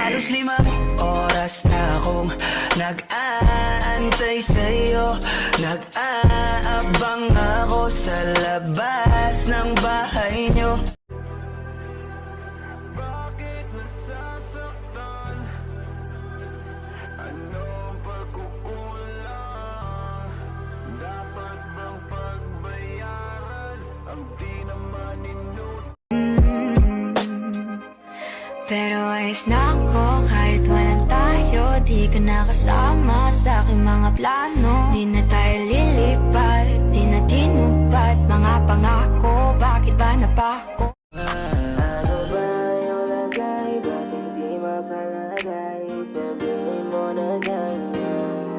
Halos 5 oras na akong nag-aantay sa'yo. Nag-aabang ako sa labas ng bahay nyo. Bakit nasasaktan? Ano ang pagkukulang? Dapat bang pagbayaran ang di naman inut? Pero ayos na ako kahit walang tayo. Di ka nakasama sa aking mga plano. Di na tayo lilipat, di na tinupad mga pangako. Bakit ba napako? Ano ba yung lagay? Bakit di mapalagay? Sabihin mo na ganyan.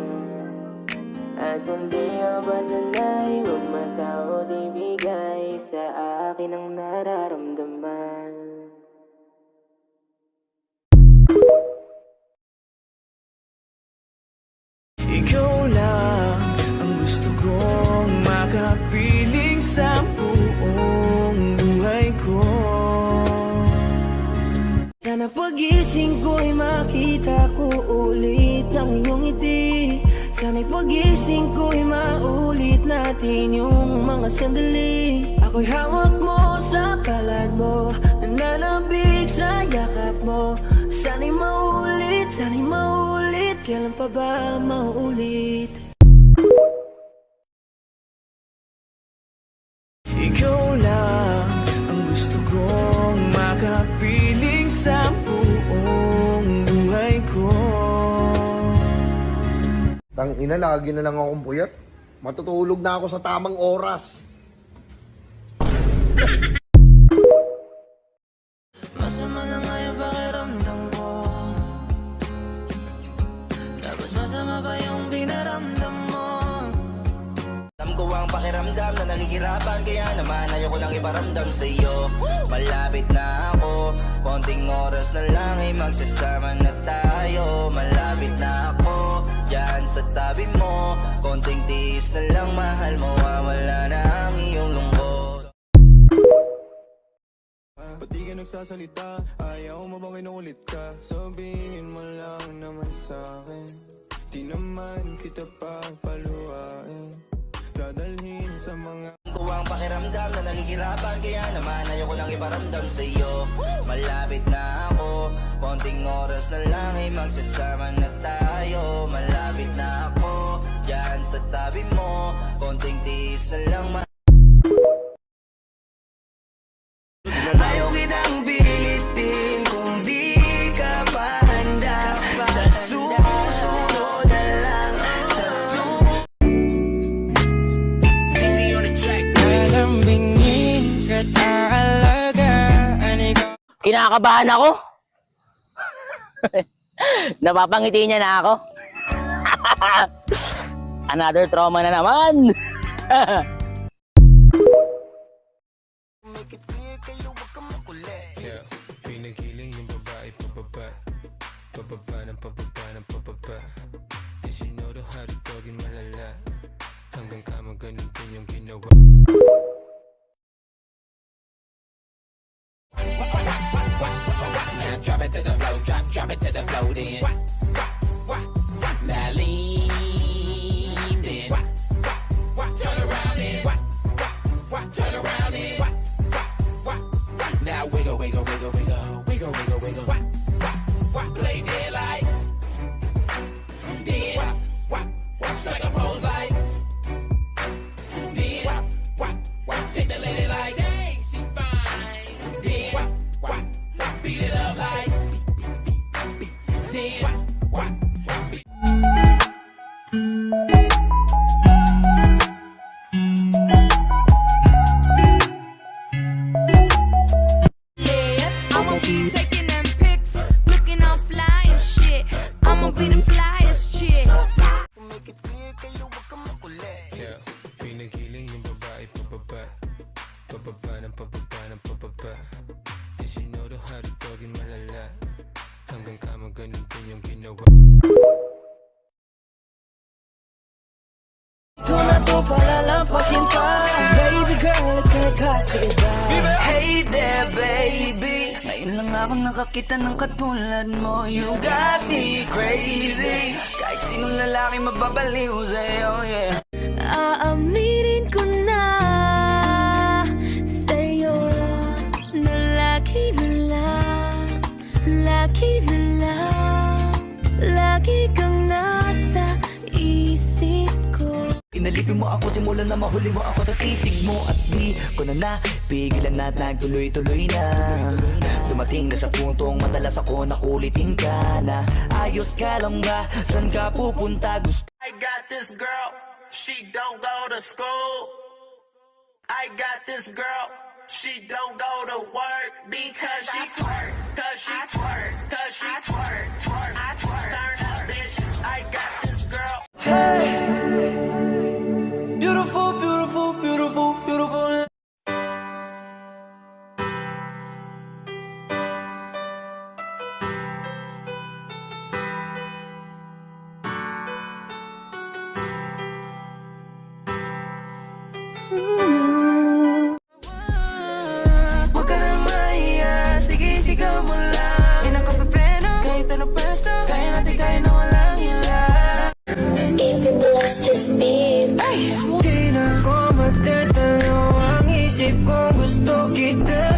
At kung di ka ba sanay, huwag matao di bigay sa akin ang nararamdaman. Ikaw lang ang gusto kong makapiling sa buong buhay ko. Sana pagising ko'y makita ko ulit ang iyong ngiti. Sana'y pagising ko'y maulit natin yung mga sandali. Ako'y hawak mo sa palad mo, nananabig sa yakap mo. Sana'y maulit, kailan pa ba maulit? Ikaw lang ang gusto kong makapiling sa buong buhay ko. Tangina, lagi na lang akong puyat. Matutulog na ako sa tamang oras. Masama na nga yung pakiramdam ko, tapos masama pa yung dinaramdam mo. Alam ko ang pakiramdam na nagigirapan, kaya naman ayoko lang iparamdam sa'yo. Malapit na ako, konting oras na lang ay magsasama na tayo. Malapit na ako, yan sa tabi mo. Konting tiis na lang, mahal mo, wala na ang iyong lungkot. Ba't di ka nagsasalita? Ayaw mo bang kinukulit ka? Sabihin mo lang naman sa'kin, di naman kita papaluhain. Dadalhin sa mga Ko ang pakiramdam na nagigirapan, kaya naman ayoko lang iparamdam sa'yo. Malapit na ako, konting oras na lang ay magsasama na tayo. Malapit na ako, yan sa tabi mo. Konting tiis na lang, ayaw kitang pilitin kung di ka pa handa. Sa susunod na lang, sa susunod. Lalambingin ka't aalagaan ikaw. Kinakabahan ako. Napapangiti niya na ako. Another trauma na naman. yeah. Pinagiling yung babae pababa, pababa ng pababa ng pababa. And she know the how to doggy malala. Hanggang kama ganun din yung ginawa. Now drop it to the flow, drop it to the flow then. Now lean then. Turn around then. Turn around then. Now wiggle, wiggle, wiggle, wiggle, wiggle, wiggle, wiggle. Play dead like. Then. Strike a pose like. Then. Shake the lady like. Dang, she fine. Then. Beat it up like. Then. I'ma be taking them pics, looking all fly and shit. I'ma be the flyest chick. Yeah. Pinagiling yung babae pababa, pababa ng pababa ng pababa. And she know the how to doggy malala. Hanggang kama ganun din yung ginawa. Ito na to palalampasin pa. Baby girl, kakaiba. Hey there baby, ngayon lang ako nakakita ng katulad mo. You got me crazy, kahit sinong lalaki mababaliw sa'yo, yeah. Aaminin ko na sa'yo na lagi na lang, lagi kang nasa isip ko. Inalipin mo ako simula na mahuli mo ako sa titig mo. At di ko na napigilan na nagtuloy-tuloy na. Dumating na sa puntong madalas ako nakulitin ka na. Ayos ka lang ba? San ka pupunta? Gusto I got this girl, she don't go to school. I got this girl, she don't go to work because she twerk, cause she twerk, cause she twerk, twerk, I twerk. Turn up, bitch. I got this girl. beautiful, beautiful, beautiful, beautiful. Huwag ka na mahiya, sige sigaw mo lang. Di na ka papreno, kahit ano pwesto. Kaya natin kaya na walang hila. If you bless this beat, Di na ko magtatalo, ang isip ko gusto kita.